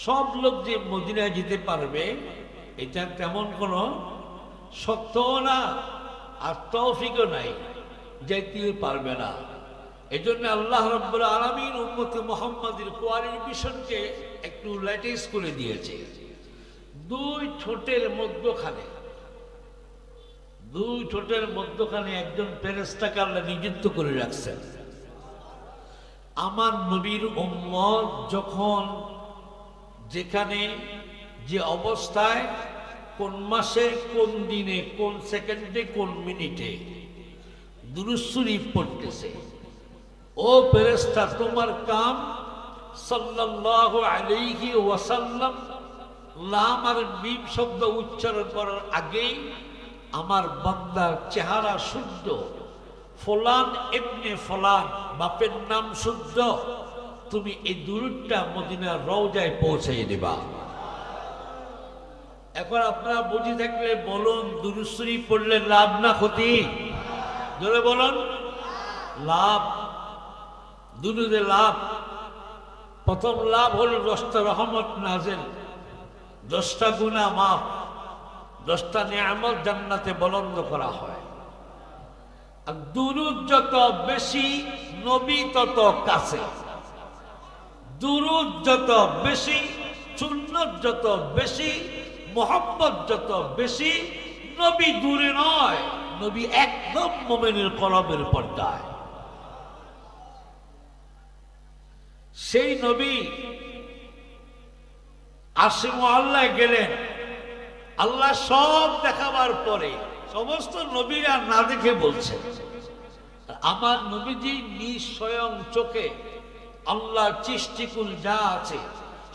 সব লোক যে মদিনায় যেতে পারবে এটা তেমন কোনো সত্যও না, আর তৌফিকও নাই, যেতে পারবে না। এই জন্য আল্লাহ রাব্বুল আলামিন উম্মতে মুহাম্মাদের কোয়ালিফিকেশনকে একটু ল্যাটিস করে দিয়েছে। দুই ঠোঁটের মধ্যখানে একজন ফেরেশতাকে আল্লাহ নিযুক্ত করে রাখছেন। আমার নবীর উম্মত যখন যেখানে যে অবস্থায় কোন মাসে কোন দিনে কোন সেকেন্ডে কোন মিনিটে দুরূদ শরীফ পড়তেছে, ও ফেরেশতা তোমার কাম সাল্লাল্লাহু আলাইহি ওয়াসাল্লাম লাম আর মিম শব্দ উচ্চারণ করার আগেই আমার বান্দার চেহারা শুদ্ধ, ফলান ইবনে ফলান বাপের নাম শুদ্ধ, তুমি এই দুরূদটা মদিনার রওজায় পৌঁছে দিবা। এখন আপনারা বুঝে থাকলে বলুন, দুরূদ শরীফ পড়লে লাভ না ক্ষতি? জোরে বলুন। লাভ, দুরূদে লাভ। প্রথম লাভ হলো 10টা রহমত নাযিল, 10টা গুনাহ মাফ, 10টা নিয়ামত জান্নাতে বুলন্দ করা হয়। আর দুরূদ যত বেশি নবী তত কাছে, দুরূদ যত বেশি, সুন্নাত যত বেশি, মুহাব্বত যত বেশি, নবী দূরে নয়, নবী একদম মুমিনের কলবের পর্দায়। সেই নবী আরশে মুআল্লায় গেলেন, আল্লাহ সব দেখাবার পরে সমস্ত নবীরা না দেখে বলছে, আমার নবীজি নিজ স্বয়ং চোখে আল্লাহর সৃষ্টিকুল যা আছে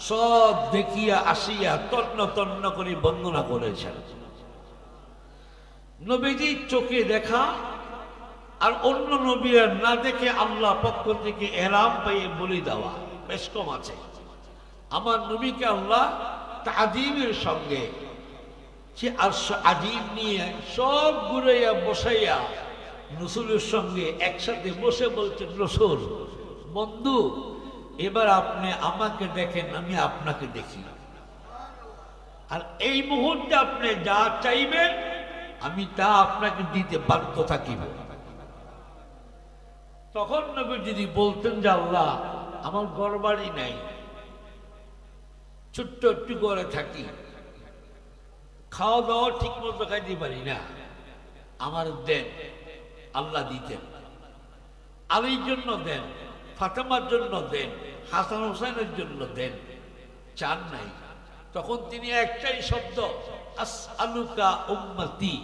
সব দেখিয়া আসিয়া তন্ন তন্ন করে বর্ণনা করেছেন। নবীজি চোখে দেখা আর অন্য নবীরা না দেখে আল্লাহ পক্ষ থেকে এলাম পাইয়ে বলি দেওয়া বেশ কম আছে। আমার নবীকে আল্লাহ তাজিমের সঙ্গে সে আজিম নিয়ে সব ঘুরাইয়া বসাইয়া রসুলের সঙ্গে একসাথে বসে বলছেন, রসুল বন্ধু এবার আপনি আমাকে দেখেন, আমি আপনাকে দেখি, আর এই মুহূর্তে আপনি যা চাইবেন আমি তা আপনাকে দিতে বাধ্য থাকিব। তখন নবী যদি বলতেন যে আল্লাহ আমার ঘর বাড়ি নাই, ছোট্ট একটু করে থাকি, খাওয়া দাওয়া ঠিক মতো খাইতে পারি না, আমার দেন, আল্লাহ দিতেন। আলীর জন্য দেন, ফাতেমার জন্য দেন, হাসান হোসেনের জন্য দেন, চান নাই। তখন তিনি একটাই শব্দ, আসআলুকা উম্মতি,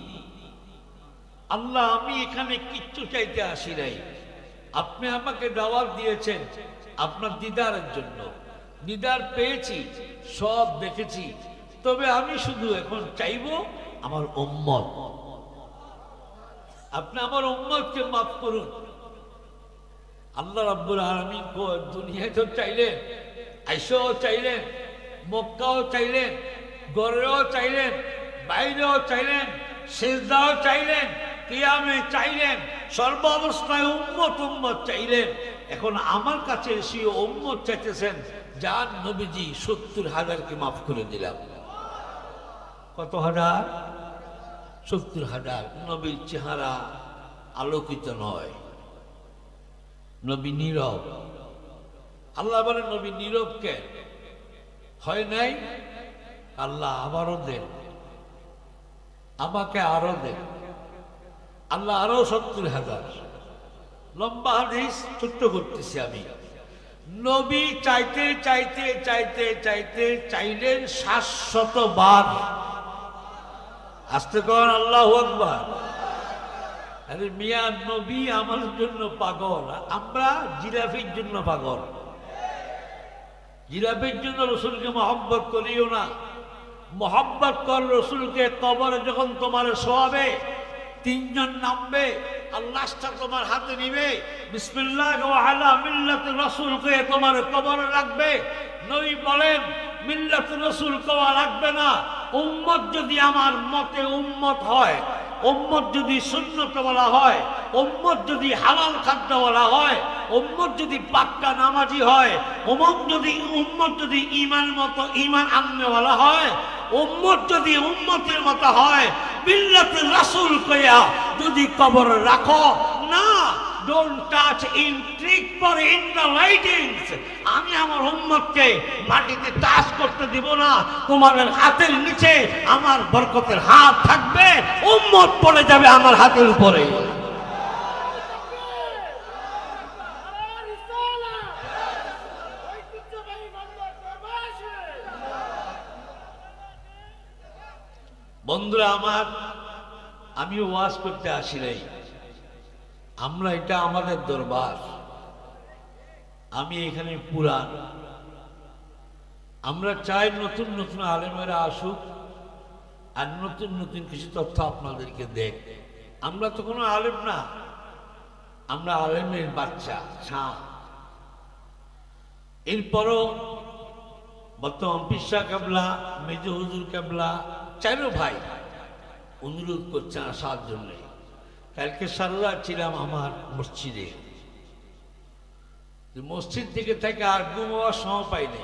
আল্লাহ আমি এখানে কিচ্ছু চাইতে আসি নাই, আপনি আমাকে দাওয়াত দিয়েছেন আপনার দিদারের জন্য, দিদার পেয়েছি, সব দেখেছি, তবে আমি শুধু এখন চাইব আমার উম্মত, আপনি আমার উম্মতকে মাফ করুন। আল্লাহ রাব্বুল আলামিন দুনিয়ায় তো চাইলেন, আইসাও চাইলেন, মক্কাও চাইলেন, গড়েও চাইলেন, বাইরেও চাইলেন, সিজদাও চাইলেন, কিয়ামে চাইলেন, সর্ব অবস্থায় উম্মত উম্মত চাইলেন। এখন আমার কাছে এসে উম্মত চাইতেছেন, যার নবীজি 70,000কে মাফ করে দিলাম। কত হাজার? 70,000। নবীর চেহারা আলোকিত নয়, নবী নীরব। আল্লাহ বলেন নবী নীরব কেন? হয় নাই? আল্লাহ আবারও দেন, আমাকে আরো দেন। আল্লাহ আরো 70,000। লম্বা হাদিস ছোট্ট করতেছি আমি। নবী চাইতে চাইতে চাইতে চাইতে চাইলেন 700 বার। আস্তে কর আল্লাহু আকবার। আরে মিয়া, নবী আমার জন্য পাগল, আমরা জিলাফির জন্য পাগল। জিলাফির জন্য রসুলকে মহব্বত করিও না। মহব্বত কর রসুলকে। কবরে যখন তোমার শোয়াবে, 3 জন নামবে, আল্লাহটা তোমার হাতে নিবে, বিসমিল্লাহ ওয়া আলা মিল্লাতি রাসূলকে তোমার কবরে রাখবে। নবী বলেন মিল্লাতি রাসূল কোয়া রাখবে না। উম্মত যদি আমার মতে উম্মত হয়, উম্মত যদি সুন্নত বলা হয়, উম্মত যদি হালাল খাদ্য বলা হয়, উম্মত যদি পাক্কা নামাজি হয়, উম্মত যদি ঈমান মতো ঈমান আননেওয়ালা হয়, উম্মত যদি উম্মতের মতো হয়, মিল্লাতুর রাসূল কইয়া যদি কবর রাখো না, don't touch in trick for in the writings, আমি আমার উম্মতকে মাটিতে টাচ করতে দিব না, তোমাদের হাতের নিচে আমার বরকতের হাত থাকবে, উম্মত পড়ে যাবে আমার হাতের উপরে। বন্ধুরা আমার, আমি ওয়াজ করতে আসি নাই, আমরা এটা আমাদের দরবার, আমি এখানে পুরান, আমরা চাই নতুন নতুন আলেমেরা আসুক আর নতুন নতুন কিছু তথ্য আপনাদেরকে দেখ। আমরা তো কোনো আলেম না, আমরা আলেমের বাচ্চা ছাঁ। এরপরও বর্তমান পিসা কেবলা, মেজ হুজুর কেবলা, চারো ভাই অনুরোধ করছেন আসার জন্য। কালকে সারা ছিলাম আমার মসজিদে, মসজিদ থেকে থেকে আর ঘুমাবার সময় পাইনি,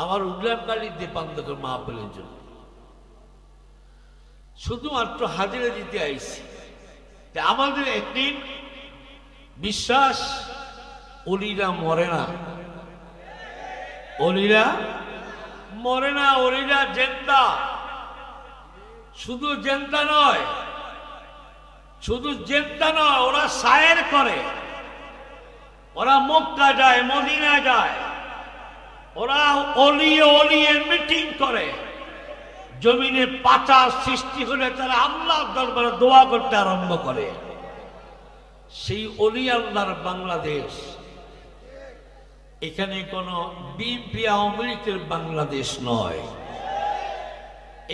আবার উঠলাম কালী দীপান্তকর মাহফিলের জন্য, শুধুমাত্র হাজিরা দিতে আইছি। আমাদের একদিন বিশ্বাস, অলিরা মরে না, অলিরা মরে না, অলিরা জেন্দা। শুধু জেন্দা নয়, শুধু জেন্দা নয়, ওরা সায়ের করে, ওরা মক্কা যায়, মদিনা যায়, ওরা অলিয়ে মিটিং করে। জমিনে পাতা সৃষ্টি হলে তারা আল্লাহর দরবারে দোয়া করতে আরম্ভ করে। সেই অলি আল্লাহর বাংলাদেশ, এখানে কোন বিএনপি আওয়ামী লীগের বাংলাদেশ নয়,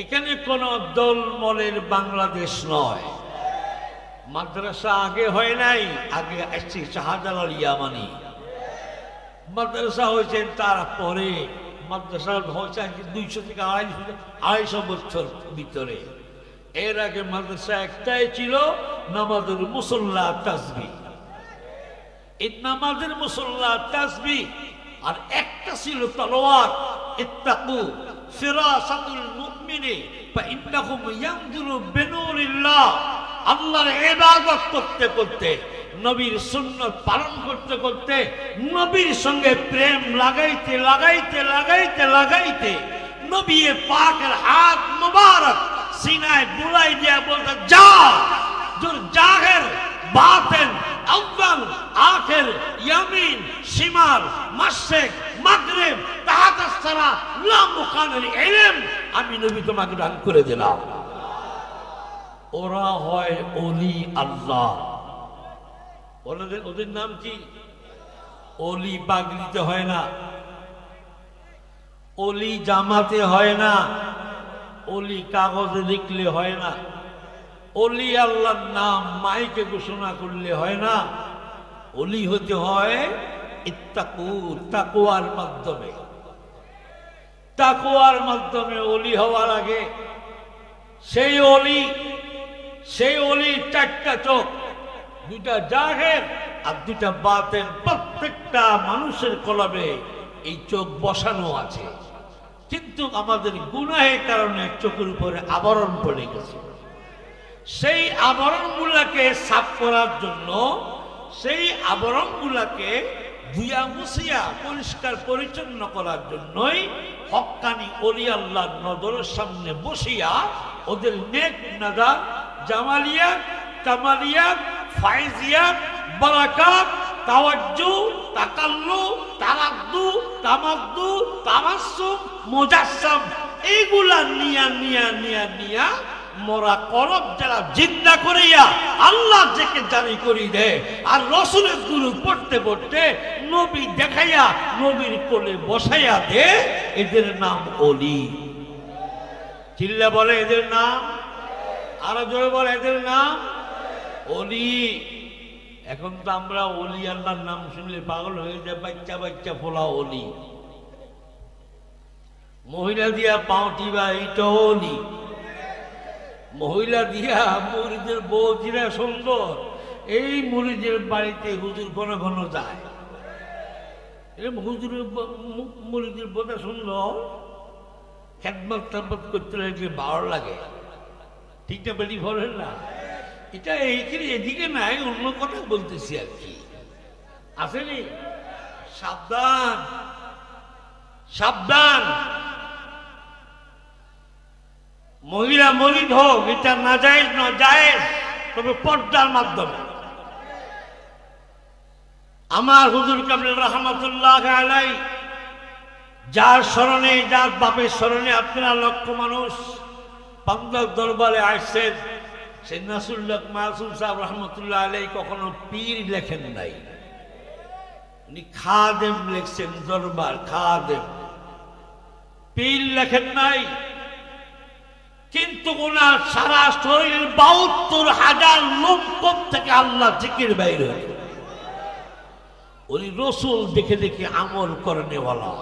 এখানে কোন দলমলের বাংলাদেশ নয়। মাদ্রাসা আগে হয় নাই, আগে আসছে শাহজালাল ইয়ামানি, মাদ্রাসা হয়েছেন তারপরে। মাদ্রাসা হয়েছে 200 থেকে 250 বছর ভিতরে। এর আগে মাদ্রাসা একটাই ছিল, নামাজের মুসল্লা তাসবিহ। এই নামাজের মুসল্লা তাসবিহ আর একটা ছিল তলোয়ার, ইত্তাকু ফিরাসাতুল মুমিনি ফাইন্নাহুম ইয়ানজুরু বিনুরিল্লাহ। আল্লাহর ইবাদত করতে করতে, নবীর সুন্নাত পালন করতে করতে, নবীর সঙ্গে প্রেম লাগাইতে লাগাইতে লাগাইতে লাগাইতে নবী পাকের হাত মুবারক সিনায় বুলাই দিয়া বলতে, যা তোর জাহের বাতিন আউয়াল আখির ইয়ামিন শিমাল মাশরিক মাগরিব তাহাত আসসারা লা মুকানিল ইলম, আমি নবী তোমাকে দান করে দিলাম। ওরা হয় অলি আল্লাহ। ওদের নাম কি? অলি পাগড়িতে হয় না, অলি জামাতে হয় না, অলি কাগজে লিখলে হয় না, অলি আল্লাহর নাম মাইকে ঘোষণা করলে হয় না। অলি হতে হয় ইত্তাকু, তাকওয়ার মাধ্যমে। তাকওয়ার মাধ্যমে অলি হওয়ার আগে সেই অলি 4টা চোখ, 2টা জাহের আর 2টা বাতিন। প্রত্যেকটা মানুষের কলবে এই চোখ বসানো আছে, কিন্তু আমাদের গুনাহের কারণে চোখের উপরে আবরণ পড়ে গেছে। সেই আবরণগুলাকে সাফ করার জন্য, সেই আবরণগুলাকে ধুইয়া মুছিয়া পরিষ্কার পরিচ্ছন্ন করার জন্যই হক্কানি অলি আল্লাহর নজরের সামনে বসিয়া ওদের নেক নাজার, জামালিয়াত, কামালিয়াত, ফায়জিয়াত, বারাকাত, তাওয়াজ্জু, তাকাল্লু, তারাদ্দু, তামাদ্দু, তামাসসুম, মুজাসসাম, এইগুলা নিয়া নিয়া নিয়া নিয়া মোরা কলব যারা জিন্দা করিয়া আল্লাহ যাকে জানি করি দেয়, আর রসুলের গুরু পড়তে পড়তে নবী দেখাইয়া নবীর কোলে বসাইয়া দে, এদের নাম অলি। চিল্লা বলে এদের নাম, আরো জোরে বলে এদের নাম অলি। এখন তো আমরা অলি আল্লাহর নাম শুনলে পাগল হয়ে যায়, বাচ্চা বাচ্চা ফোলা অলি, মহিলা দিয়া পাউটি বা এইটা অলি, মহিলা দিয়া মুরিদের বৌজিরা সুন্দর, এই মুরিদের বাড়িতে হুজুর ঘন ঘন যায়। এরকম হুজুরের মুরিদের কথা শুনলো খেদমত টাদমত করতে লাগলে ভালো লাগে, ঠিক না বেশি বলেন না? এটা এইখানে এদিকে নাই, অন্য কথা বলতেছি আর কি। আসেনি? সাবধান সাবধান, মহিলা মরিদ হোক, এটা না জায়েজ না জায়েজ, তবে পর্দার মাধ্যমে। আমার হুজুর কামরুল রহমাতুল্লাহ আলাইহি যার স্মরণে, যার বাপের স্মরণে আপনারা লক্ষ মানুষ পান্দার দরবারে আসছেন, সে নাসরুল্লাহ মাসুম সাহেব রহমতুল্লাহ আলাইহি কখনো পীর লেখেন নাই, উনি খাদেম লিখছেন, দরবার খাদেম, পীর লেখেন নাই। কিন্তু ওনার সারা শরীর ৭২,০০০ লোমকূপ থেকে আল্লাহ জিকির বাইর হয়ে, উনি রসুল দেখে দেখে আমল করেনেওয়ালা।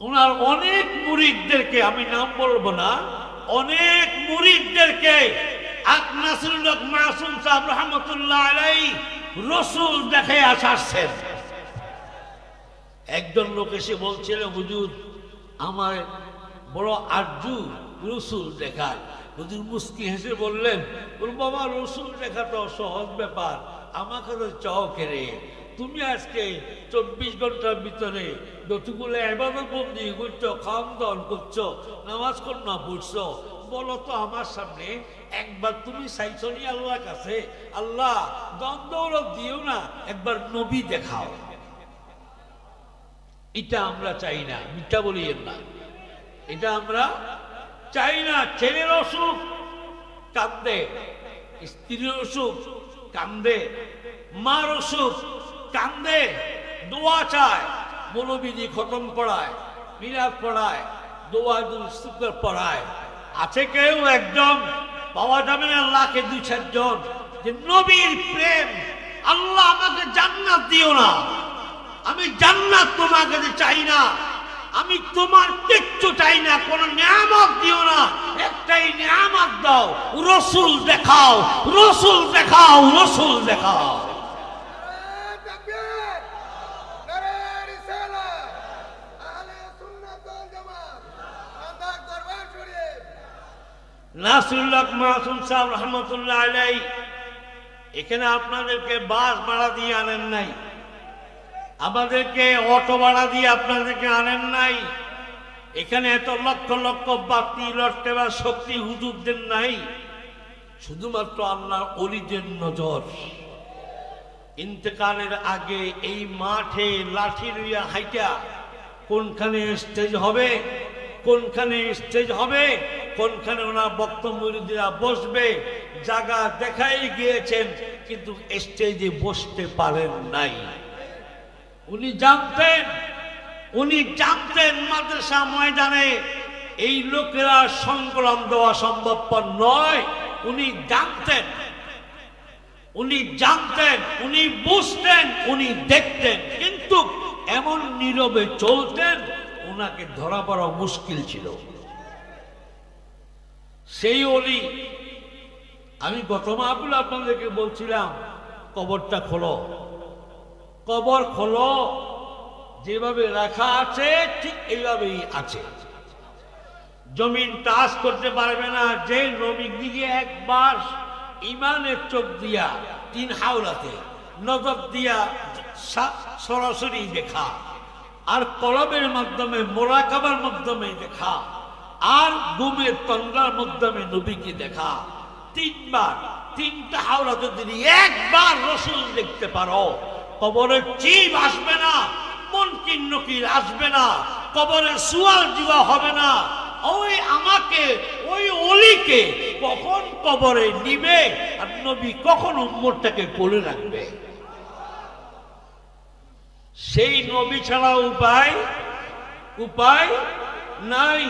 ওনার অনেক মুরিদদেরকে, আমি নাম বলবো না, অনেক মুরিদদেরকে নাসরুল্লাহ মাসুম সাহেব রহমতুল্লাহ আলাইহি রসুল দেখে আসছেন। একজন লোক এসে বলছিল, হুজুর আমার বড় আরজু রসুল দেখার। হুজুর মুস্কি হেসে বললেন, বাবা রসুল দেখা তো সহজ ব্যাপার, আমাকে তো চাও কেড়ে, তুমি আজকে ২৪ ঘন্টার ভিতরে যতগুলো ইবাদত বন্দি করছো, খাওয়ান দাওয়ান করছো, নামাজ কন্যা পড়ছো, বলো তো আমার সামনে একবার তুমি চাইছো নি আল্লাহর কাছে, আল্লাহ দ্বন্দ্ব দিও না, একবার নবী দেখাও। এটা আমরা চাই না, মিথ্যা বলিয়েন না, এটা আমরা চাই না। ছেলের অসুখ কান্দে, স্ত্রীর অসুখ কান্দে, মার অসুখ কান্দে, দোয়া চায়, মৌলবীজি খতম পড়ায়, মিলাদ পড়ায়, দোয়া ইস্তিগফার পড়ায়। আছে কেউ একজন, পাওয়া যাবে না, লাখে ২-৪ জন, যে নবীর প্রেম, আল্লাহ আমাকে জান্নাত দিও না, আমি জান্নাত তোমার কাছে চাই না, আমি তোমার কিচ্ছু চাই না, কোন নিয়ামত দিও না, একটাই নিয়ামত দাও, রসুল দেখাও, রসুল দেখাও, রসুল দেখাও। নাসরুল্লাহ মাসুম সাহেব রহমতুল্লাহ আলাইহি এখানে আপনাদেরকে বাস ভাড়া দিয়ে আনেন নাই, আমাদেরকে অটো ভাড়া দিয়ে আপনাদেরকে আনেন নাই, এখানে এত লক্ষ লক্ষ বাতি লটকেবার শক্তি হুজুরদের নাই, শুধুমাত্র আল্লাহর ওলিদের নজর। ইন্তেকালের আগে এই মাঠে লাঠি লইয়া হাইটা কোনখানে স্টেজ হবে, কোনখানে স্টেজ হবে, কোনখানে ওনার বক্তব্য মুরিদরা বসবে, জায়গা দেখাই গিয়েছেন, কিন্তু স্টেজে বসতে পারেন নাই। উনি জানতেন মাদ্রাসা ময়দানে এই লোকেরা সংগ্রাম দেওয়া সম্ভবপর নয়। উনি জানতেন, উনি বুঝতেন, উনি দেখতেন, কিন্তু এমন নীরবে চলতেন, ওনাকে ধরা পড়া মুশকিল ছিল। সেই অলি, আমি গত মাহফিলে আপনাদেরকে বলছিলাম, কবরটা খোলো, কবর খোলো, যেভাবে রাখা আছে ঠিক এইভাবেই আছে, জমিন টাচ করতে পারবে না। যে নবীর দিকে একবার ইমানের চোখ দিয়া ৩ হাওলাতে নজর দিয়া সরাসরি দেখা, আর কলবের মাধ্যমে মোরাকাবার মাধ্যমে দেখা, আর ঘুমের তন্দ্রার মাধ্যমে নবীকে দেখা, ৩বার ৩টা হাওলাতে যদি একবার রসুল দেখতে পারো, কবরের চিপ আসবে না, মুনকির নকির আসবে না, কবরের সুয়াল জিওয়া হবে না। ওই আমাকে, ওই অলিকে কখন কবরে নিবে, আর নবী কখন উম্মতটাকে কোলে রাখবে, সেই নবী ছাড়া উপায় নাই।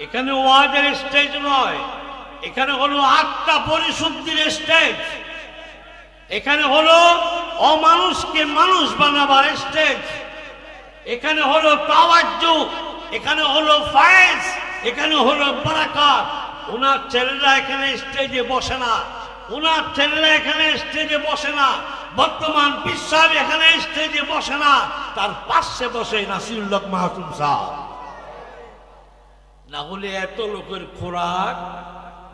এখানে ওয়াজের স্টেজ নয়, এখানে হলো আত্মা পরিশুদ্ধির স্টেজ, এখানে হলো অমানুষকে মানুষ বানাবার স্টেজ, এখানে হলো তাওয়াজ্জু, এখানে হলো ফায়েজ, এখানে হলো বারাকাত। ওনার ছেলেরা এখানে স্টেজে বসে না, ওনার ছেলেরা এখানে স্টেজে বসে না, বর্তমান বিশ্বাস এখানে স্টেজে বসে না, তার পাশে বসে নাসিরুল্লাহ মাহতুম সাহেব। না হলে এত লোকের খোরাক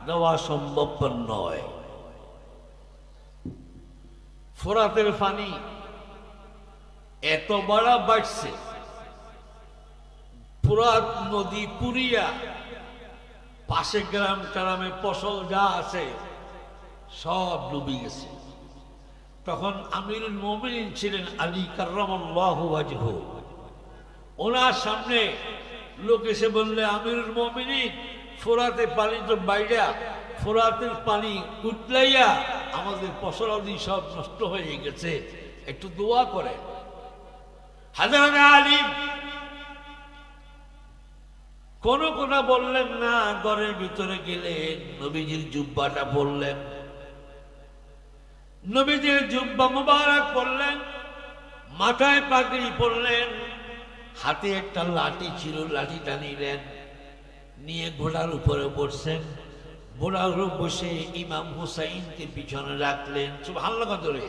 দেওয়া সম্ভব নয়। ফোরাতের পানি এত বড় বাড়ছে, ফোরাত নদী পুরিয়া পাশে গ্রাম টারামে ফসল যা আছে সব ডুবে গেছে। তখন আমিরুল মুমিনিন ছিলেন আলী কাররামাল্লাহু ওয়াজহু। ওনার সামনে লোক এসে বললে, আমিরুল মুমিনিন, ফোরাতে পানি তো বাইরা, ফোরাতের পানি উতলাইয়া আমাদের ফসলাদি সব নষ্ট হয়ে গেছে, একটু দোয়া করে। হযরত আলী কোনো কথা বললেন না, ঘরের ভিতরে গেলেন, নবীজির জুব্বাটা পরলেন, নবীজির জুব্বা মুবারক পরলেন, মাথায় পাগড়ি পরলেন, হাতে একটা লাঠি ছিল, লাঠিটা নিলেন, নিয়ে ঘোড়ার উপরে বসছেন। ঘোড়ার উপর বসে ইমাম হুসাইনকে পিছনে রাখলেন। সুবহানাল্লাহ ধরে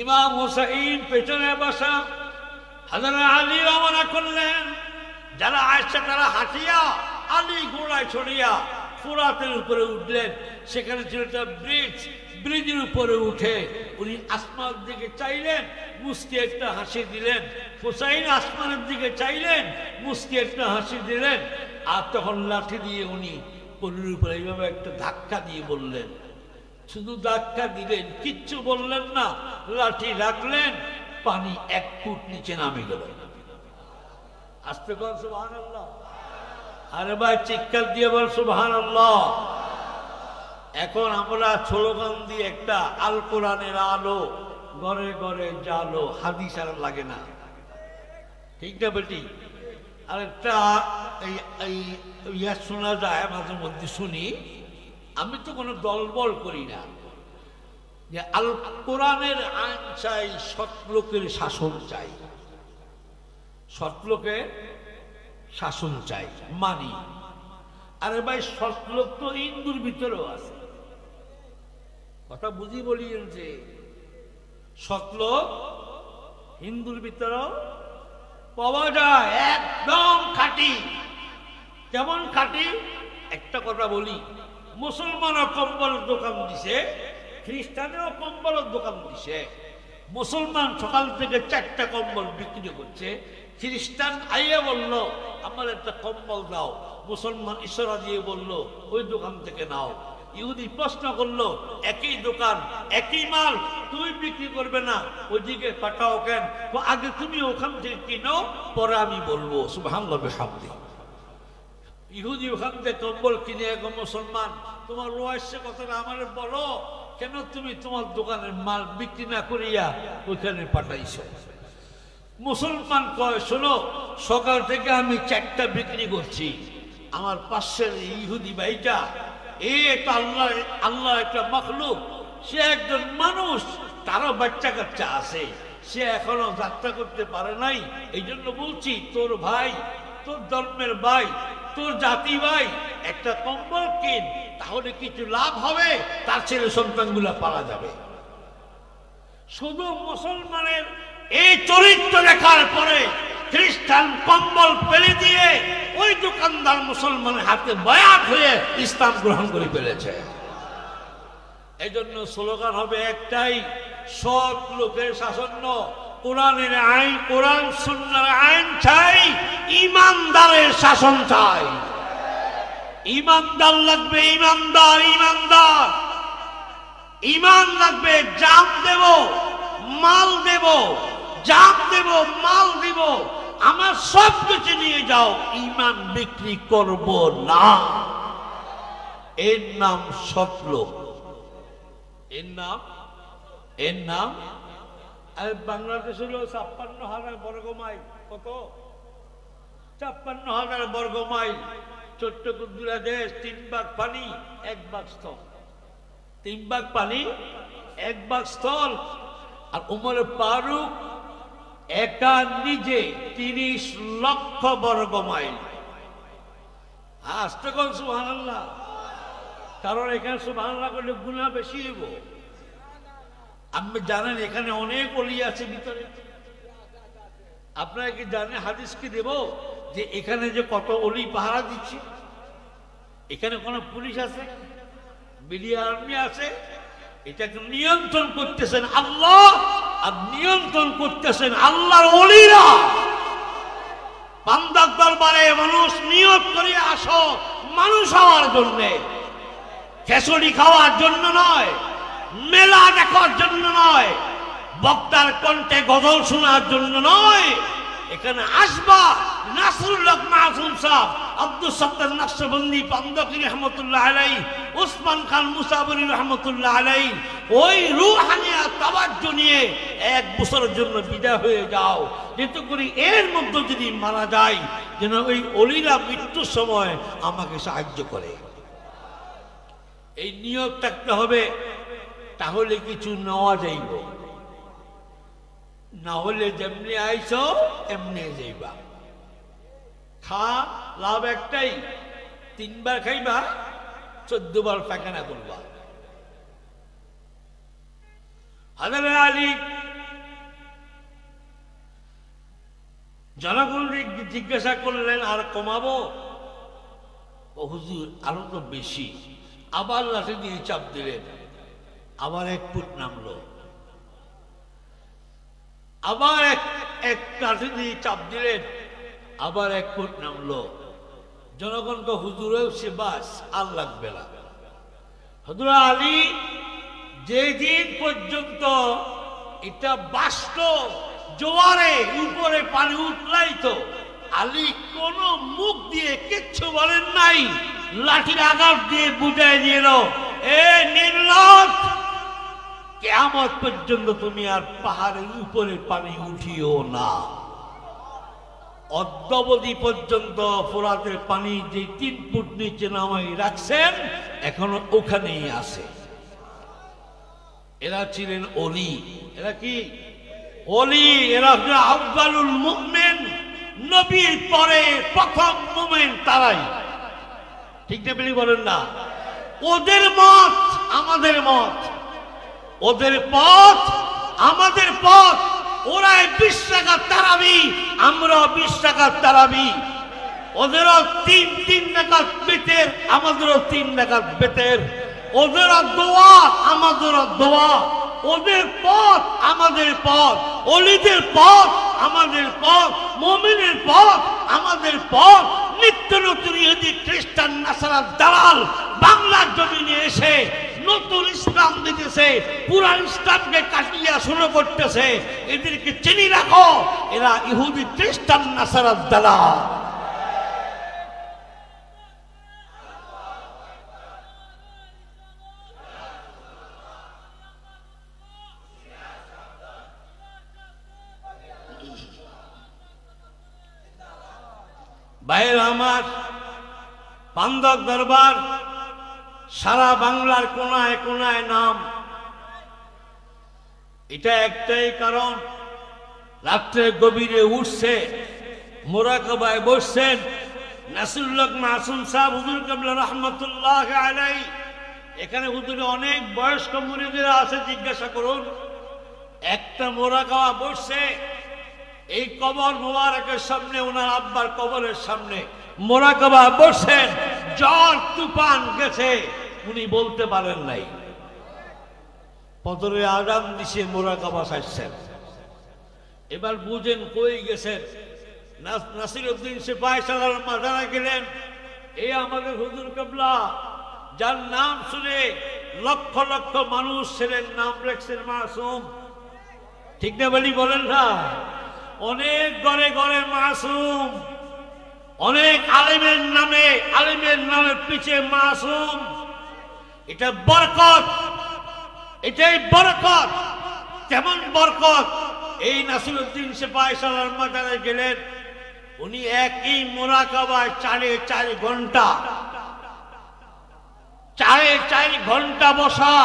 ইমাম হুসাইন পেছনে বসা, হযরত আলী রওনা করলেন। যারা আসছে তারা হাঁটিয়া, আলী ঘোড়ায় ছড়িয়া ফোরাতের উপরে উঠলেন। সেখানে ছিল একটা ব্রিজ, ব্রিজের উপরে উঠে উনি আসমানের দিকে চাইলেন, মুস্কি একটা হাসি দিলেন। হুসাইন আসমানের দিকে চাইলেন, মুস্কি একটা হাসি দিলেন। আর তখন লাঠি দিয়ে উনি পলির উপরে এইভাবে একটা ধাক্কা দিয়ে বললেন, শুধু ধাক্কা দিলেন, কিচ্ছু বললেন না, লাঠি রাখলেন, পানি 1 ফুট নিচে নামে গেল। আস্তে কর সুবহানাল্লাহ। আরে ভাই চিৎকার দিয়ে বল সুবহানাল্লাহ। এখন আমরা স্লোগান দিয়ে একটা আল কোরআনের আলো ঘরে ঘরে জালো, হাদিস আর লাগে না, ঠিক না বেটি? আর একটা ইয়া শোনা যায়, মাঝে মধ্যে শুনি, আমি তো কোনো দলবল করি না, যে আল কোরআনের আইন চাই, সৎলোকের শাসন চাই, সৎলোকের শাসন চাই, মানি। আরে ভাই সৎলোক তো হিন্দুর ভিতরেও আছে, কথা বুঝি বলি, যে সৎলোক হিন্দুর ভিতরেও পাওয়া যায়, একদম খাঁটি। কেমন খাঁটি? একটা কথা বলি, মুসলমানও কম্বলের দোকান দিছে, খ্রিস্টানেও কম্বলের দোকান দিছে। মুসলমান সকাল থেকে 4টা কম্বল বিক্রি করছে, খ্রিস্টান আইয়া বলল আমার একটা কম্বল দাও, মুসলমান ইশারা দিয়ে বলল ওই দোকান থেকে নাও। ইহুদি প্রশ্ন করলো, একই দোকান একই মাল, তুমি বিক্রি করবে না, ওইদিকে পাঠাও কেন? আগে তুমি ওখান থেকে কিনো, পরে আমি বলবো। সুবহানাল্লাহ বিহামদিহি। ইহুদি ওখান থেকে কম্বল কিনে, এখন মুসলমান তোমার রহস্য কথাটা আমার বলো, কেন তুমি তোমার দোকানের মাল বিক্রি না করিয়া ওইখানে পাঠাইছো? মুসলমান কয়, শোনো, সকাল থেকে আমি 4টা বিক্রি করছি, আমার পাশের ইহুদি ভাইটা, এটা আল্লাহ একটা মাখলুক, সে একজন মানুষ, তারও বাচ্চা কাচ্চা আছে, সে এখনো যাত্রা করতে পারে নাই, এই জন্য বলছি তোর ভাই, তোর ধর্মের ভাই, তোর জাতি ভাই একটা কম্বল কিন, তাহলে কিছু লাভ হবে, তার ছেলে সন্তানগুলা পালা যাবে। শুধু মুসলমানের এই চরিত্র দেখার পরে খ্রিস্টান কম্বল ফেলে দিয়ে ওই দোকানদার মুসলমানের হাতে বায়াত হয়ে ইসলাম গ্রহণ করে ফেলেছে। এই জন্য স্লোগান হবে একটাই, সৎ লোকের শাসন, কোরআনের আইন, কোরআন সুন্নাহর আইন চাই, ইমানদারের শাসন চাই। ইমানদার লাগবে, ইমানদার, ইমানদার, ইমান লাগবে। জান দেব, মাল দেব, জান দেব, মাল দিব, আমার সব কিছু নিয়ে যাও, ইমান বিক্রি করব না। এর নাম সৎলোক, এর নাম। আর বাংলাদেশ হলো 56,000 বর্গ মাইল। কত? 56,000 বর্গ মাইল। ছোট্ট কুদ্দুরা দেশ, 3 ভাগ পানি 1 ভাগ স্থল, 3 ভাগ পানি 1 ভাগ স্থল। আর উমর ফারুক একা নিজে 30 লক্ষ বর্গ মাইল। আসতে কোন সুবহানাল্লাহ। কারণ এখানে সুবহানাল্লাহ করলে গুনাহ বেশি হইব। আপনি জানেন এখানে অনেক ওলি আছে ভিতরে, আপনারা কি জানেন? হাদিস কি দেব যে এখানে যে কত ওলি পাহারা দিচ্ছে? এখানে কোন পুলিশ আছে, মিলিয়া আর্মি আছে? এটাকে নিয়ন্ত্রণ করতেছেন আল্লাহ, আর নিয়ন্ত্রণ করতেছেন আল্লাহর ওলিরা। বান্দার দরবারে মানুষ নিয়ত করে আসো মানুষ হওয়ার জন্য, খেসড়ি খাওয়ার জন্য নয়, মেলা দেখার জন্য নয়, বক্তার কণ্ঠে গজল শোনার জন্য নয়। এখানে আসবা নাসরুল্লাহ মাসুম সাহেব, আব্দুল সত্তার নকশবন্দি পান্দকি রহমতুল্লাহ আলাইহি, ওসমান খান মুসাবরি রহমতুল্লাহ আলাইহি, ওই রুহানিয়া তাওয়াজ্জু নিয়ে 1 বছরের জন্য বিদায় হয়ে যাও, যেহেতু করি এর মধ্যে যদি মারা যায় যেন ওই অলিরা মৃত্যুর সময় আমাকে সাহায্য করে। এই নিয়ত থাকতে হবে, তাহলে কিছু নেওয়া যাইব, না হলে যেমনি আইছো এমনি যাইবা। খা লাভ একটাই, 3 বার খাইবা, 14 বার পায়খানা করবা। হযরত আলী জনগণ জিজ্ঞাসা করলেন আর কমাবো? ও হুজুর আরো তো বেশি। আবার লাঠি দিয়ে চাপ দিলেন, আবার 1 ফুট নামলো। আবার এক লাঠি দিয়ে চাপ দিলেন, আবার 1 ফুট নামলো। জনগণকে হুজুরেও সে বাস আর লাগবে না। হযরত আলী যেদিন পর্যন্ত এটা বাস্ত জোয়ারে উপরে পানি উঠলাইতো, আলী কোন মুখ দিয়ে কিচ্ছু বলেন নাই, লাঠির আঘাত দিয়ে বুঝাই দিল, এ নির্লজ্জ, কিয়ামত পর্যন্ত তুমি আর পাহাড়ের উপরে পানি উঠিও না। অদ্যাবধি পর্যন্ত ফোরাতের পানি যে 3 ফুট নিচে নামাই রাখছেন, এখনো ওখানেই আছে। এরা ছিলেন ওলি। এরা কি ওলি? এরা আফজালুল মুমিন, নবীর পরে প্রথম মুমিন তারাই। ঠিক না বলেন না? ওদের মত আমাদের মত, ওদের পথ আমাদের পথ। ওরা 20 টাকার তারাবি, আমরা 20 টাকার তারাবি। ওদেরও 3 টাকার বেতের, আমাদেরও 3 টাকার বেতের। ওদেরও দোয়া, আমাদেরও দোয়া। ওদের পথ আমাদের পথ, অলিদের পথ আমাদের পথ, মুমিনের পথ আমাদের পথ। নিত্য নতুন ইহুদি খ্রিস্টান নাসারা দালাল বাংলার জমিনে এসে নতুন ইসলাম দিতেছে, পুরান ইসলামকে কাটিয়া শুরু করতেছে। এদেরকে চিনি রাখো, এরা ইহুদি খ্রিস্টান নাসারা দালাল। ভাইয়ের আমার, পান্দক দরবার সারা বাংলার কোনায় কোনায় নাম। এটা একটাই কারণ, রাত্রে গভীরে উঠছে, মোরাকাবায় বসছেন নাসরুল্লাহ মাসুম সাহেব হুজুর কিবলা রাহমাতুল্লাহ আলাইহি। এখানে হুজুরে অনেক বয়স্ক মুরিদরা আছে, জিজ্ঞাসা করুন। একটা মোরাকাবা বসছে এই কবর মোবারকের সামনে, ওনার আব্বার কবরের সামনে মোরাকাবা বসছেন। ঝড় তুফান গেছে, উনি বলতে পারেন নাই। ফজরের আযান দিছে, মোরাকাবা সাজছেন। এবার বুঝেন কই গেছেন। নাসিরউদ্দিন সিপাহী সালার মাজারে গেলেন। এই আমাদের হুজুর কিবলা, যার নাম শুনে লক্ষ লক্ষ মানুষ ছিলেন, নাম রাখছেন মাসুম। ঠিক না বলেন না? অনেক ঘরে ঘরে মাসুম, অনেক আলেমের নামে পিছে মাসুম। এটা বরকত, এটাই বরকত। কেমন বরকত? এই নাসিরউদ্দিন সিপাহী সালার মাজারে গেলেন, উনি একই মোরাকাবায় 4.5 ঘন্টা, 4.5 ঘন্টা বসা।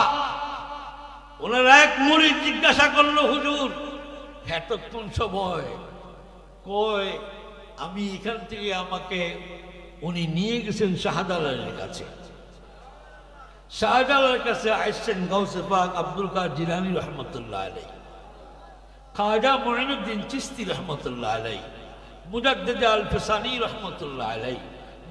ওনার এক মুরিদ জিজ্ঞাসা করলো, হুজুর এতক্ষণ সময় কই? আমি এখান থেকে আমাকে উনি নিয়ে গেছেন শাহজালালের কাছে। শাহজালালের কাছে আসছেন গাউসে পাক আব্দুল কাদের জিলানী রহমতুল্লাহ আলাইহি, খাজা মুঈনুদ্দিন চিশতি রহমতুল্লাহ আলাইহি, মুজাদ্দিদ আল ফিসানি রহমতুল্লাহ আলাইহি।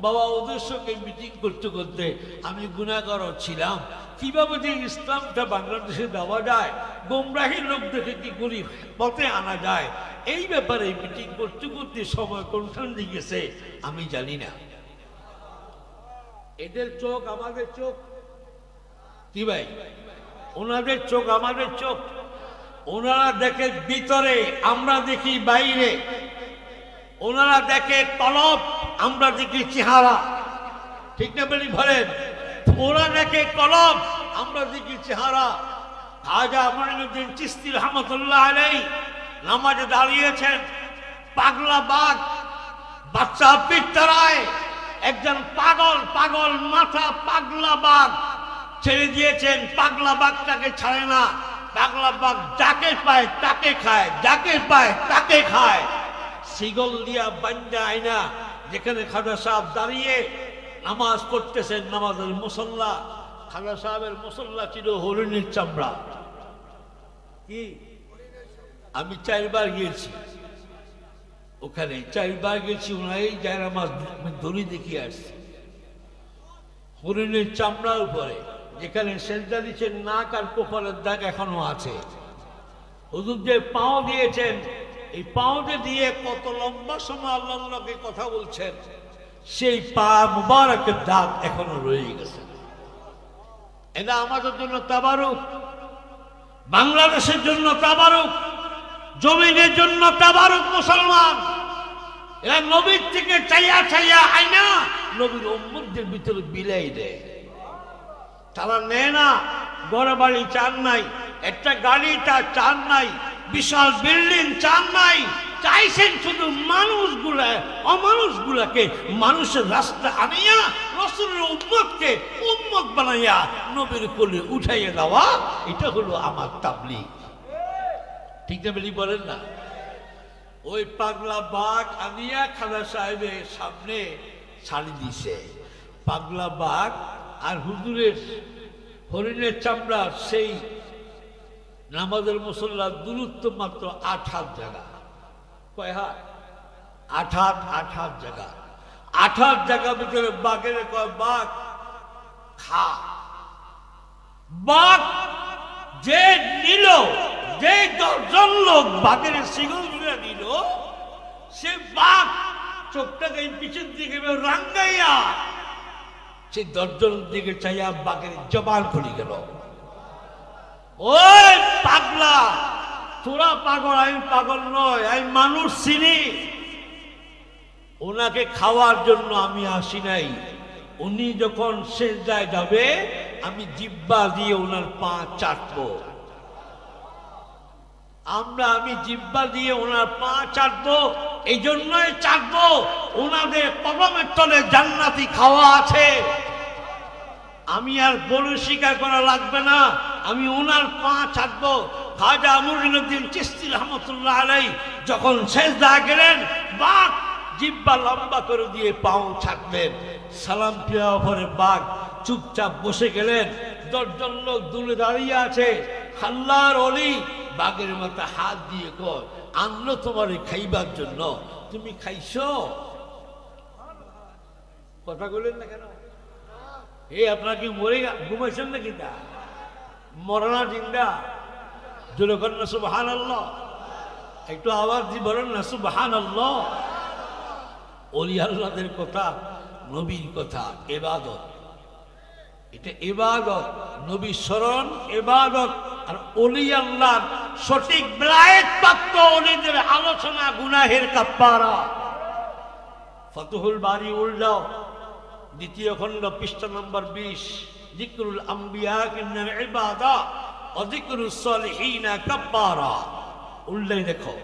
বাবা ওদের সঙ্গে মিটিং করতে করতে আমি গুনাহগারও ছিলাম, কিভাবে যে ইসলামটা বাংলাদেশে দেওয়া যায়, গোমরাহী লোকদেরকে কি করি পথে আনা যায়, এই ব্যাপারে মিটিং করতে করতে সময় কোনখান দিয়ে গেছে আমি জানি না। এদের চোখ আমাদের চোখ কি ভাই, ওনাদের চোখ আমাদের চোখ। ওনারা দেখে ভিতরে, আমরা দেখি বাইরে। ওনারা দেখে তলব, আমরা দেখি চেহারা। ঠিক না বলি বলেন? ওরা দেখে কলব, আমরা দেখি চেহারা। খাজা মুঈনুদ্দিন চিশতি রহমতুল্লাহ আলাইহি নামাজে দাঁড়িয়েছেন, পাগলা বাঘ বাচ্চা পিত্তরায় একজন পাগল পাগল মাথা পাগলা বাঘ ছেড়ে দিয়েছেন। পাগলা বাঘটাকে ছাড়ে না। পাগলা বাঘ যাকে পায় তাকে খায়, যাকে পায় তাকে খায়। সিগল দিয়া বান্দা আয়না যেখানে খাজা সাহেব দাঁড়িয়ে নামাজ পড়তেছেন, নামাজের মুসল্লা, খাজা সাহেবের মুসল্লা ছিল হরিণের চামড়া। কি আমি 4 বার গিয়েছি ওখানে, 4 বার গেছি। ওনাই যায় নামাজ দড়ি দেখিয়ে আসছি, হরিণের চামড়ার উপরে যেখানে সেজদা দিচ্ছেন, নাক আর কপালের দাগ এখনো আছে। হুজুর যে পাও দিয়েছেন, এই পাওতে দিয়ে কত লম্বা সময় আল্লাহকে কথা বলছেন, সেই পা মুবারকের দাগ এখনো রয়ে গেছে। এটা আমাদের জন্য তাবারুক, বাংলাদেশের জন্য তাবারুক, জমিনের জন্য তাবারুক। মুসলমান এরা নবীর থেকে চাইয়া চাইয়া আইনা নবীর উম্মতদের ভিতরে বিলাই দেয়। তারা নেয় না, ঘরে বাড়ি চান নাই, একটা গাড়ি তার চান নাই, বিশাল বিল্ডিং চান নাই, চাইছেন শুধু মানুষগুলা, অমানুষগুলাকে মানুষের রাস্তা আনিয়া রাসূলের উম্মতকে উম্মত বানাইয়া নবীর কোলে উঠাইয়া দেওয়া। এটা হলো আমার তাবলীগ। ঠিক না বলি বলেন না? ওই পাগলা বাঘ আনিয়া খাজা সাহেবের সামনে ছাড়ি দিছে। পাগলা বাঘ আর হুজুরের হরিণের চামড়া, সেই নামাজের মুসল্লার দূরত্ব মাত্র 8 হাত জায়গা। কয় হাত? 8 হাত। 8 হাত জায়গা। 8 হাত জায়গা ভিতরে বাঘের কয় বাঘ খা। বাঘ যে নিল, যে 10 জন লোক বাঘের শিকল ধরে নিল, সে বাঘ চোখটাকে পিছন দিকে রাঙ্গাইয়া সে 10 জনের দিকে চাইয়া বাঘের জবান খুলে গেল। ওই পাগলা, তোরা পাগল, আমি পাগল নয়, আমি মানুষ চিনি। ওনাকে খাওয়ার জন্য আমি আসি নাই। উনি যখন সেজদায় যাবে, আমি জিহ্বা দিয়ে ওনার পা চাটবো। আমি জিহ্বা দিয়ে ওনার পা চাটবো। এই জন্যই চাটবো, ওনাদের কদমের তলে জান্নাতি খাওয়া আছে। আমি আর বলে স্বীকার করা লাগবে না, আমি ওনার পা চাটবো। খাজা মুঈনুদ্দিন চিশতি রহমতুল্লাহ আলাইহি যখন সেজদায় গেলেন, বাঘ জিহ্বা লম্বা করে দিয়ে পাও ছাড়লেন। সালাম দেওয়ার পরে বাঘ চুপচাপ বসে গেলেন। 10 জন লোক দূরে দাঁড়িয়ে আছে। আল্লাহর ওলি বাঘের মাথা হাত দিয়ে কয়, আনলো তোমার খাইবার জন্য, তুমি খাইছো? কথা বললেন না কেন? এই আপনার কি মরে ঘুমাইছেন নাকি? তা মরনা জিন্দা? জোরে করেন না সুবহানাল্লাহ। একটু আওয়াজ দিয়ে বলেন না সুবহানাল্লাহ। ওলি আল্লাহদের কথা, নবীর কথা ইবাদত। এটা ইবাদত, নবী স্মরণ ইবাদত। আর ওলি আল্লাহর সঠিক বেলায়েত প্রাপ্ত ওলিদের আলোচনা গুনাহের কাফারা। ফাতহুল বারি উল্টাও, 2য় খণ্ড, পৃষ্ঠা নম্বর 20। যিকরুল আম্বিয়া কিন্নাল ইবাদা ওয়া যিকরুস সালিহিন কাফারা। উল্টাই দেখো।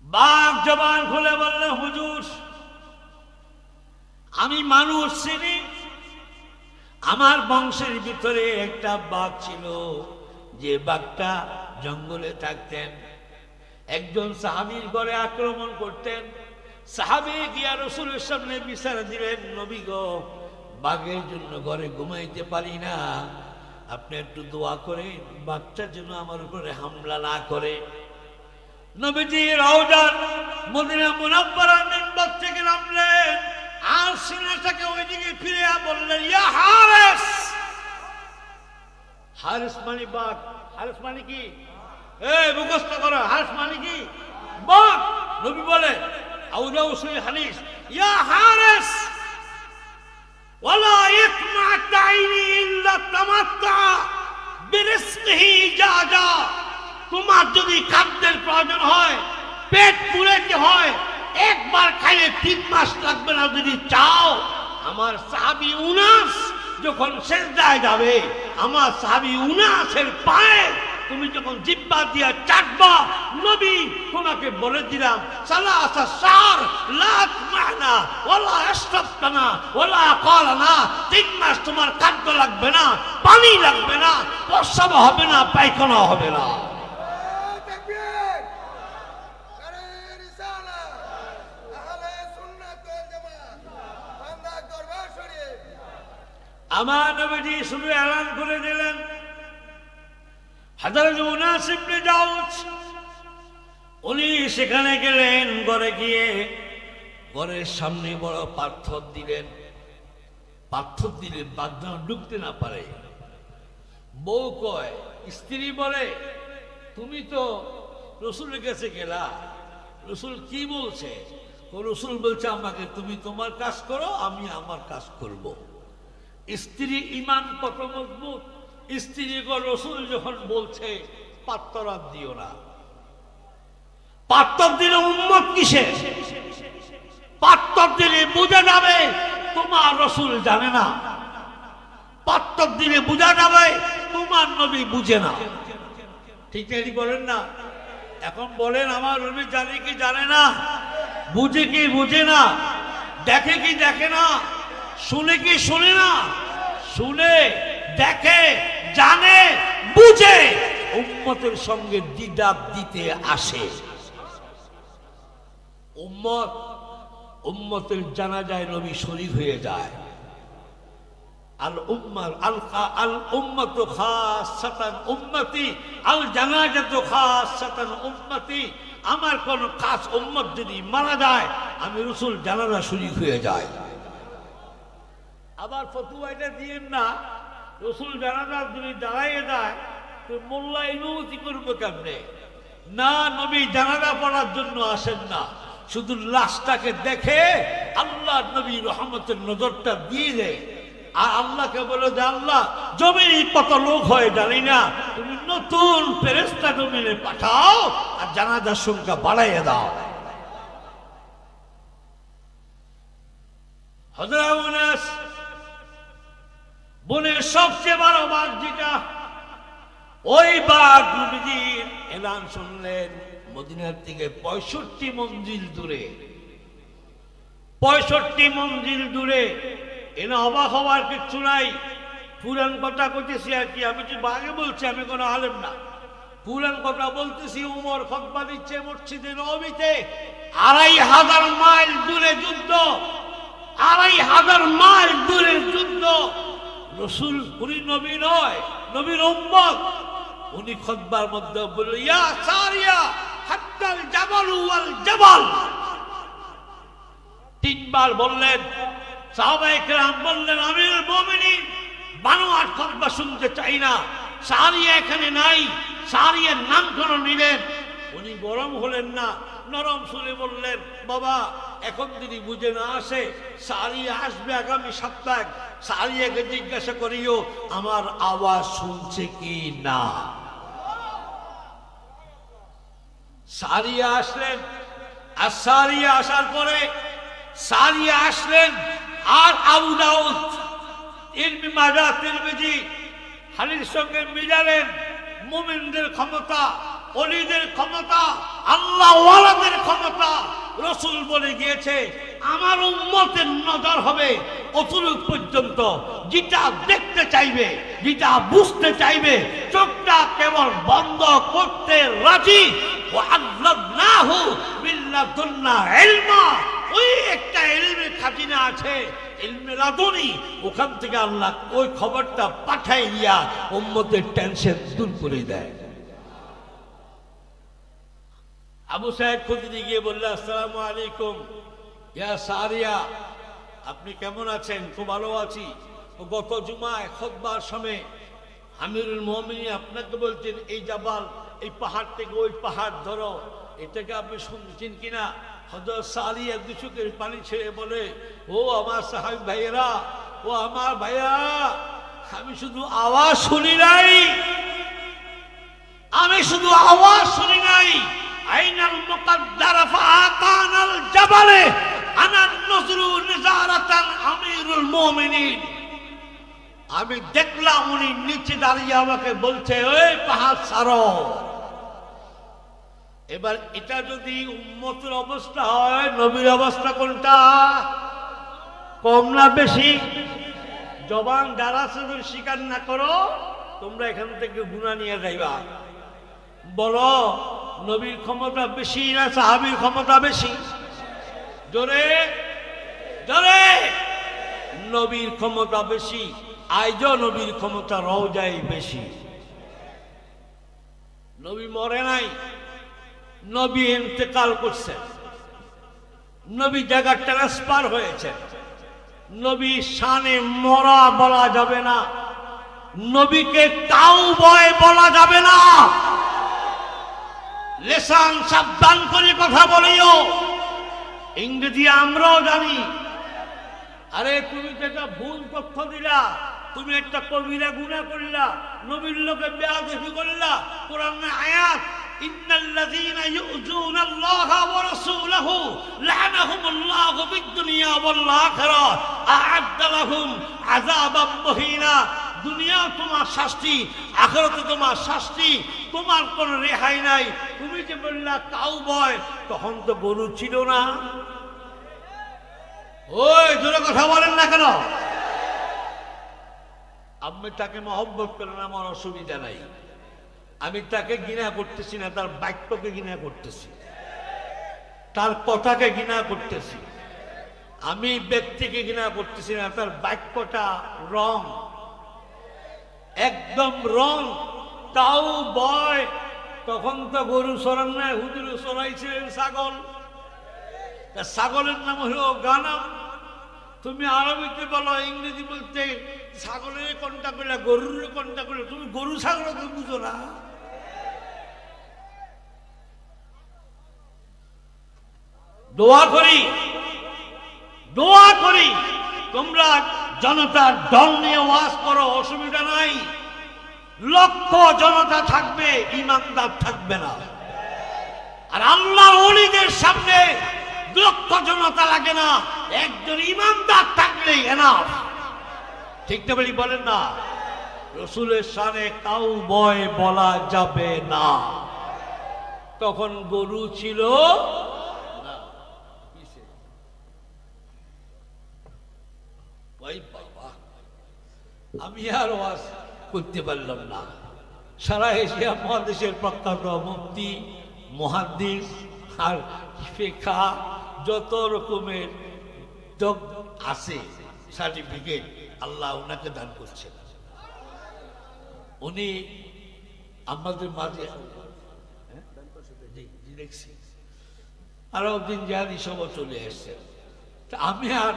বাঘ জবান খুলে বললেন, হুজুর আমি মানুষ চিনি। আমার বংশের ভিতরে একটা বাঘ ছিল, যে বাঘটা জঙ্গলে থাকতেন। একজন সাহাবীর ঘরে আক্রমণ করতেন, সাহাবী গিয়া রাসূলের সামনে বিচার দিলেন, নবী গো, বাঘের জন্য ঘরে ঘুমাইতে পারি না, আপনি একটু দোয়া করেন বাঘটা যেন আমার উপরে হামলা না করে। নবীজি রওজার মদিনা মুনাওয়ারার মিম্বার থেকে নামলেন, আর সিনাটাকে ওইদিকে ফিরে বললেন, ইয়া হারিস। হারিস মানে বাঘ। হারিস মানে কি? এই মুখস্থ করো, হারিস মানে কি? বাঘ। নবী বলে, আউদাউসুল হাদিস, ইয়া হারিস ওয়ালা ইয়াতমা'ত আইনি ইল্লা তামাত্তা বিরিজকিহি জাজা। তোমার যদি খাদ্যের প্রয়োজন হয়, পেট পুড়েতে হয়, একবার খাইলে 3 মাস লাগবে না যদি চাও। আমার সাহাবী উনাস যখন সেজদায় যাবে, আমার সাহাবী উনাসের পায়ে তুমি যখন জিহ্বা দিয়া চাটবা, নবী তোমাকে বলে দিলাম, সালাসা শাহর লা তুমানা ওয়ালা আশরাবতানা ওয়ালা ক্বালানা, 3 মাস তোমার খাদ্য লাগবে না, পানি লাগবে না, প্রস্রাব হবে না, পায়খানা হবে না। আমার নবীজি শুধু এলান করে দিলেন। হযরত উনাস ইবনে দাউদ উনি সেখানে গেলেন, ঘরে গিয়ে ঘরের সামনে বড় পাথর দিলেন। পাথর দিলে বাগদা ঢুকতে না পারে। বউ কয়, স্ত্রী বলে, তুমি তো রসুলের কাছে গেলা, রসুল কি বলছে? রসুল বলছে আমাকে তুমি তোমার কাজ করো, আমি আমার কাজ করব। স্ত্রী ইমান কত মজবুত। স্ত্রী রসুল যখন বলছে পাত্তর আর দিও না। পাত্তর দিলে উম্মত কিসে? পাত্তর দিলে বুঝা যাবে তোমার রসুল জানে না, পাত্তর দিলে বুঝা যাবে তোমার নবী বুঝে না। ঠিক আছে বলেন না? এখন বলেন আমার নবী জানে কি জানে না, বুঝে কি বুঝে না, দেখে কি দেখে না, শুনে কি শুনে না? শুনে, দেখে, জানে, বুঝে, উম্মতের সঙ্গে দ্বিধাব দিতে আসে। উম্মতের জানাজায় নবী শরীক হয়ে যায়। আল উম্মাতু খাসাতান উম্মতি, আল জানাজাতু খাসাতান উম্মতি। আমার কোন খাস উম্মত যদি মারা যায়, আমি রাসূল জানাজা শরীক হয়ে যায়। আবার ফতোয়া এটা দিয়েন না, রাসূল জানাজা যদি দাঁড়াইয়ে যায় তো মোল্লা ইমামতি করবে কেমনে? না, নবী জানাজা পড়ার জন্য আসেন না, শুধু লাশটাকে দেখে আল্লাহ নবী রহমতের নজরটা দিয়ে দেয়। আর আল্লাহকে বলে যে আল্লাহ, জমিনে কত লোক হয় জানি না, তুমি নতুন ফেরেশতা জমিনে পাঠাও আর জানাজার সংখ্যা বাড়াইয়া দাও। হযরত উনাস বনের সবচেয়ে বড় বাঘ যেটা, ওই বাঘ নবীজির এলান শুনলেন মদিনার থেকে 65 মঞ্জিল দূরে। 65 মঞ্জিল দূরে। এনে অবাক হওয়ার কিচ্ছু নাই। পুরান কথা কইতেছি আর কি, আমি তো বাঘে বলছি, আমি কোনো আলেম না। পুরান কথা বলতেছি। উমর খুতবা দিচ্ছে মসজিদে নববীতে। 2500 মাইল দূরে যুদ্ধ, 2500 মাইল দূরের যুদ্ধ। রসুল উনি নবী নয়, নবীর উম্মত। উনি খুতবার মধ্যে বললেন, ইয়া সারিয়া হাত্তাল জাবাল ওয়াল জাবাল। 3 বার বললেন। সাহাবায়ে কেরাম বললেন, আমিরুল মুমিনিন, বানোয়াট খুতবা শুনতে চাই না, সারিয়া এখানে নাই। সারিয়ার নাম কেন নিলেন? উনি গরম হলেন না, নরম সুরে বললেন, বাবা এখন যদি বুঝে না আসে, সারিয়া আসবে আগামী সপ্তাহে, সারিয়াকে জিজ্ঞাসা করিও আমার আওয়াজ শুনছে কি না। সারিয়া আসলেন। আর সারিয়া আসার পরে সারিয়া আসলেন আর আবু দাউদ ইলমি মাজা তিরমিজি হাদিসের সঙ্গে মিলালেন। মুমিনদের ক্ষমতা, ওলিদের ক্ষমতা, আল্লাহ ওয়ালাদের ক্ষমতা। রসুল বলে গিয়েছে, আমার উম্মতের নজর হবে অতটুক পর্যন্ত, যেটা দেখতে চাইবে, যেটা বুঝতে চাইবে, চোখটা কেবল বন্ধ করতে রাজি। ওয়াআল্লামনাহু মিন লাদুন্না ইলমা, ওই একটা ইলমের খাজিনা আছে, ইলমে লাদুনি, ওখান থেকে আল্লাহ ওই খবরটা পাঠাই দিয়া উম্মতের টেনশন দূর করে দেয়। আবু সাহেব খুদরি গিয়ে বললেন, আসসালামু আলাইকুম ইয়া সারিয়া, আপনি কেমন আছেন? খুব ভালো আছি। গত জুমায় খুতবার সময় আমিরুল মুমিনিন আপনাকে বলছেন এই জাবাল, এই পাহাড় থেকে ওই পাহাড় ধরো, এটাকে আপনি শুনছেন কিনা? হযরত সারিয়া দু চোখের পানি ছেড়ে বলে, ও আমার সাহাবী ভাইয়েরা, ও আমার ভাইয়া, আমি শুধু আওয়াজ শুনি নাই, আমি শুধু আওয়াজ শুনি নাই। আইনাল মুকাদ্দারা ফাআতানাল জাবালে আনা নজরু নিজারাতান আমিরুল মুমিনিন, আমি দেখলাম উনি নিচে দাঁড়িয়ে আমাকে বলছে, ওই পাহাড় ছাড়ো। এবার এটা যদি উম্মতের অবস্থা হয়, নবীর অবস্থা কোনটা? কম না বেশি? জবান দ্বারা যদি স্বীকার না করো, তোমরা এখান থেকে গুনাহ নিয়ে যাইবা। বলো, নবীর ক্ষমতা বেশি না সাহাবীর ক্ষমতা বেশি? জোরে জোরে। নবীর ক্ষমতা বেশি। আজও নবীর ক্ষমতা রওজায় বেশি। নবী মরে নাই, নবী ইন্তেকাল করছেন, নবী জায়গা ট্রান্সফার হয়েছে। নবী শানে মরা বলা যাবে না, নবীকে কাউবয় বলা যাবে না। লেসান সাবধান করে কথা বলিও। ইংরেজি আমরাও জানি। আরে তুমি যেটা ভুল তথ্য দিলা, তুমি একটা কবিরা গুনাহ করলা, নবীর লোকে বেয়াদবি করলা। কোরআনে আয়াত, ইন্নাল্লাযীনা ইউযুনাল্লাহা ওয়া রাসূলাহু লা'নাহুমুল্লাহু ফিদ-দুনিয়া ওয়াল আখিরাহ আ'আদ্দা লাহুম আযাবাম মুহিনা। দুনিয়া তোমার শাস্তি, আখিরাতে তোমার শাস্তি, তোমার কোনো রেহাই নাই। তুমি যে বললা কাউবয়, তখন তো গরু ছিল না। ওই জোরে কথা বলেন না কেন? আমি তাকে মহব্বত করেন, আমার অসুবিধা নাই। আমি তাকে ঘৃণা করতেছি না, তার বাক্যকে ঘৃণা করতেছি, তার কথাকে ঘৃণা করতেছি। আমি ব্যক্তিকে ঘৃণা করতেছি না, তার বাক্যটা রং, একদম রং। তাও বয়, তখন তো গরু চড়ান নাই, হুজুর চড়াইছিলেন ছাগল। ছাগলের নাম হলো গানাম। তুমি আরবিতে বলো, ইংরেজি বলতে ছাগলের কোনটা করলে, গরুর কোনটা করলে, তুমি গরু ছাগল তো বুঝো না। দোয়া করি, দোয়া করি, তোমরা জনতার দল নিয়ে ওয়াজ করো, অসুবিধা নাই। লক্ষ জনতা থাকবে, ইমানদার থাকবে না। আর আল্লাহর ওলিদের সামনে লক্ষ জনতা লাগে না, একজন ইমানদার থাকলেই এনাফ। ঠিক না বলি? বলেন না? রসুলের শানে কাউবয় বলা যাবে না। তখন গরু ছিল না। বাবা, আমি আর ওয়াজ করতে পারলাম না। সারা এশিয়া মহাদেশের প্রখ্যাত মুফতি, মুহাদ্দিস আর ফিকহ যত রকমের আছে সার্টিফিকেট আল্লাহ ওনাকে দান করছেন। উনি আমাদের মাঝে দেখছি, আরো দিন জানি সব চলে এসছে। আমি আর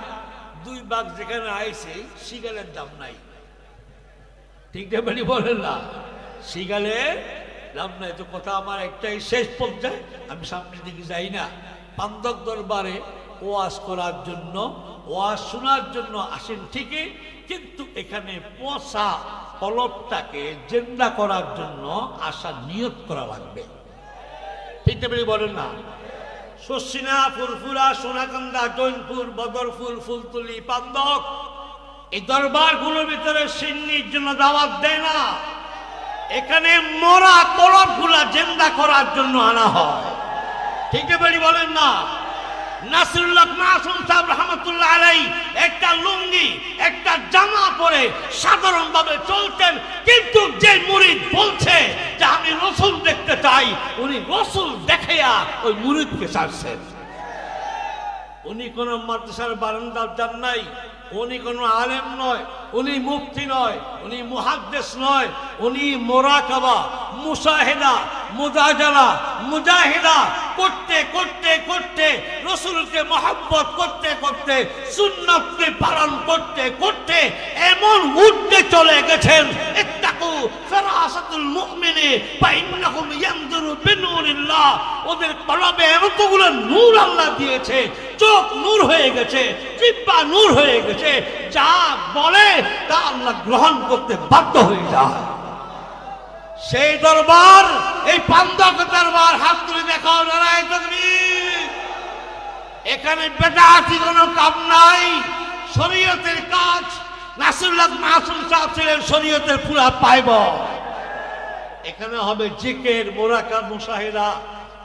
2 ভাগ যেখানে আইছি, সিগারের দাম নাই। ঠিক না বলি? বলেন না? সিগারের দাম নাই। তো কথা আমার একটাই, শেষ পর্যায়ে আমি সামনের দিকে যাই না। পান্দক দরবারে ওয়াজ করার জন্য, ওয়াজ শোনার জন্য আসেন ঠিকই, কিন্তু এখানে পচা কলবটাকে জিন্দা করার জন্য আসার নিয়ত করা লাগবে। ঠিক না বলেন না? শর্ষিনা, ফুরফুরা, সোনাকান্দা, জৈনপুর, বদরফুল, ফুলতুলি, পান্দক, এই দরবারগুলোর ভিতরে সিন্নির জন্য দাওয়াত দেয় না। এখানে মরা কলবগুলা জিন্দা করার জন্য আনা হয়। ঠিক না বলেন না? নাসিরুল্লাহ মাসুম সাহেব রহমতুল্লাহ আলাইহি একটা লুঙ্গি, একটা জামা পরে সাধারণভাবে চলতেন, কিন্তু যে মুরিদ বলছে যে আমি রসুল দেখতে চাই, উনি রসুল দেখাইয়া ওই মুরিদকে ছাড়ছেন। উনি কোনো মাদ্রাসার বারান্দার যান নাই, উনি কোনো আলেম নয়, উনি মুফতি নয়, উনি মুহাদ্দিস নয়, উনি মুরাকাবা, মুশাহিদা, মুজাজালা, মুজাহিদা করতে করতে করতে, রাসূলকে মহব্বত করতে করতে, সুন্নাতকে পালন করতে করতে এমন উঠতে চলে গেছেন। ইত্তাকু ফিরাসাতুল মুমিনি ফাইন্নাহুম ইয়ানজুরু বিনূরিল্লাহ। ওদের কলবে এতগুলো নূর আল্লাহ দিয়েছে, চোখ নূর হয়ে গেছে, জিহ্বা নূর হয়ে গেছে, যা বলে তা আল্লাহ গ্রহণ করতে বাধ্য হয়ে যায়। সেই দরবার, এই পান্দক দরবার, হাত তুলে দেখাও নারায়ে তাকবীর। এখানে বেদাতি কোনো কাম নাই, শরীয়তের কাজ। নাসরুল্লাহ মাসুম সাহেব ছিলেন শরীয়তের পুরা পাইব। এখানে হবে জিকির, মুরাকাব, মুশাহিদা।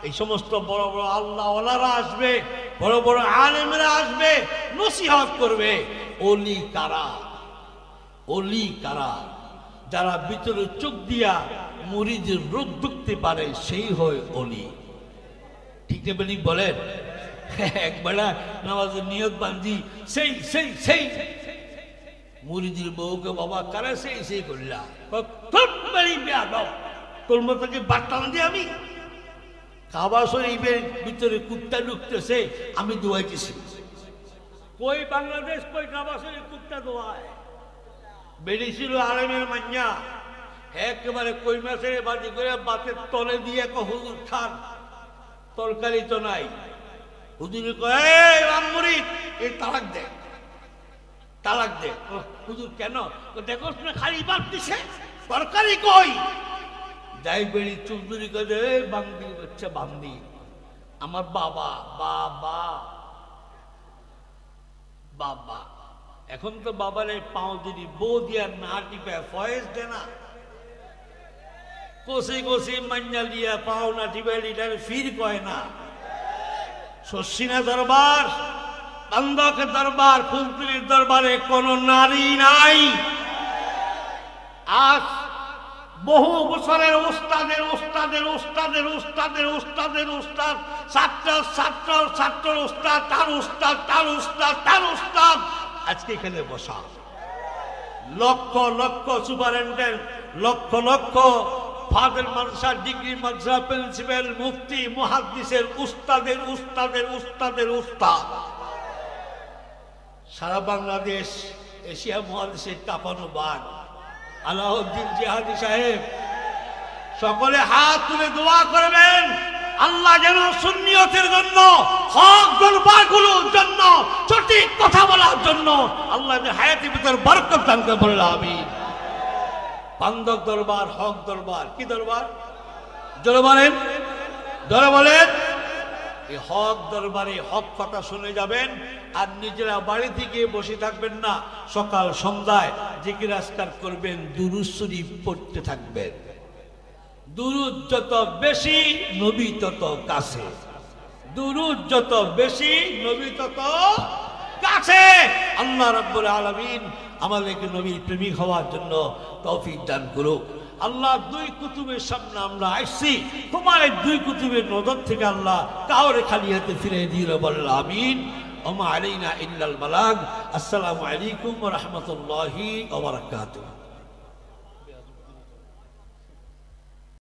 এই সমস্ত বড় বড় আল্লাহ ওয়ালারা আসবে, বড় বড় আলেমরা আসবে, নসিহত করবে। ওলি কারা? ওলি কারা? যারা ভিতরে চোখ দিয়া মুরিদের রোগ দেখতে পারে, সেই হয় ওলি। ঠিক না বলেন? একবার নামাজের নিয়ত বান্ধি সেই সেই সেই মুরিদের বউকে বাবা কারা সেই সেই করলা, তোর মতোকে বাট্টান দিয়ে আমি কাবা শরীফের ভিতরে কুত্তা ঢুকতেছে, আমি দোয়াইতেছি। কই বাংলাদেশ, কই কাবা শরীফ কুত্তা দোয়ায়? বেরিয়েছিল আলেমের মাইয়া, একেবারে কই মাছের বাজি করে বাতের তলে দিয়ে হুজুর খান, তরকারি তো নাই। হুজুর কয় মুরিদ, এই তালাক দে, তালাক দে। হুজুর কেন? দেখো খালি বাদ দিছে, তরকারি কই? যাই বেড়ি চুলদুরি করে বান্দি হচ্ছে বান্দি। আমার বাবা বাবা বাবা, এখন তো বাবারে পাও যদি বউ দিয়া না টিপে ফয়েজ দে না, কষি কষি মাঞ্জা দিয়া পাও না টিপে লিটার ফির কয় না। শশিনা দরবার, পান্দক দরবার, ফুলতুলির দরবারে কোন নারী নাই। আজ বহু বছরের উস্তাদের উস্তাদের উস্তাদের উস্তাদের উস্তাদের উস্তাদ, ছাত্র ছাত্র ছাত্র উস্তাদ, তার উস্তাদ তার উস্তাদ তার উস্তাদ আজকে এখানে বসা। লক্ষ লক্ষ সুপারিনটেন্ডেন্ট, লক্ষ লক্ষ ফাজিল মাদ্রাসা, ডিগ্রি মাদ্রাসা, প্রিন্সিপাল, মুফতি, মুহাদ্দিসের উস্তাদের উস্তাদের উস্তাদের উস্তাদ। সারা বাংলাদেশ, এশিয়া মহাদেশের কাঁপানো বাঘ আলাউদ্দিন জিহাদি সাহেব, সকলে হাত তুলে দোয়া করবেন আল্লাহ যেন সুন্নিয়তের জন্য, হক দরবারগুলোর জন্য, সঠিক কথা বলার জন্য আল্লাহ হায়াতের ভিতর বরকত দান করে বলে আমিন। পান্দক দরবার, হক দরবার। কি দরবার? জোরে বলেন, জোরে বলেন। এই হক দরবারে হক কথা শুনে যাবেন, আর নিজেরা বাড়ি থেকে বসে থাকবেন না। সকাল সন্ধ্যায় জিকির আজকার করবেন, দুরূদ শরীফ পড়তে থাকবেন। দুরূদ যত বেশি, নবী তত কাছে। দুরূদ যত বেশি, নবী তত কাছে। আল্লাহ রাব্বুল আলামিন আমাদেরকে নবীর প্রেমিক হওয়ার জন্য তৌফিক দান করুক। আল্লাহ, দুই কুতুবের সামনে আমরা আসছি, তোমার এই দুই কুতুবের নজর থেকে আল্লাহ কাউরে খালি হাতে ফিরে দিল, বলল আমিন। ওমা আলাইনা ইল্লাল বালাগ। আসসালামু আলাইকুম ওয়া রাহমাতুল্লাহি ওয়া বারাকাতুহু।